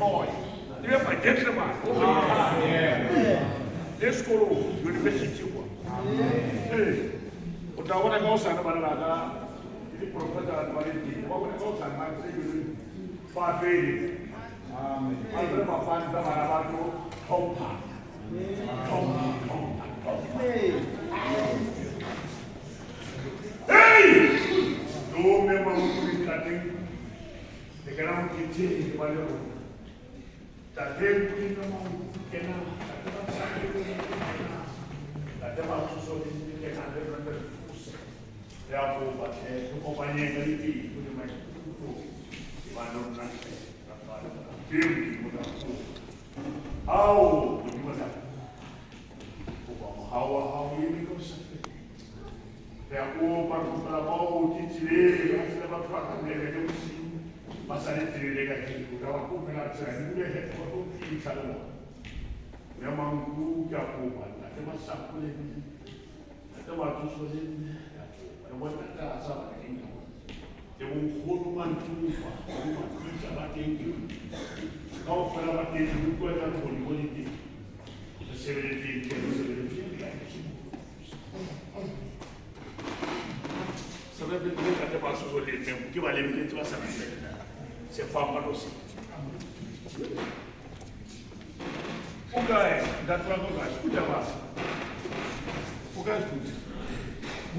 noi. Dia pa dentro ma. Escolo university kwa. Utaona ngosa na baraka. Ili profeta anabariki. Waona ngosa na sisi fa pele. Amen. Albre mafanda marabato tompa. Hey! No me mamuti kating. Tekanam kiti wale. Tatem kina mamuti kena. Tatem asuso kena de ya po bate companhia griti tudo mais tudo e vai não nasce filme muda tudo ao tudo muda o how ele consegue é o para comprar mal titire vai se levar para cá né que eu sim passar entre ele aqui o cara comprar sai ele é o que sabe meu mangu já po até uma saco ele até uma tudo Wata sawa kinga. Yung hulo man tuwa, hulo kita batin. Kau pernah batin juga dan politik. Sebenarnya sebenarnya kita ada pasal soal itu. Kita balik itu asal kita. Sefam manusia. Bukan, datang bukan. Sudah mas. Bukan sudah.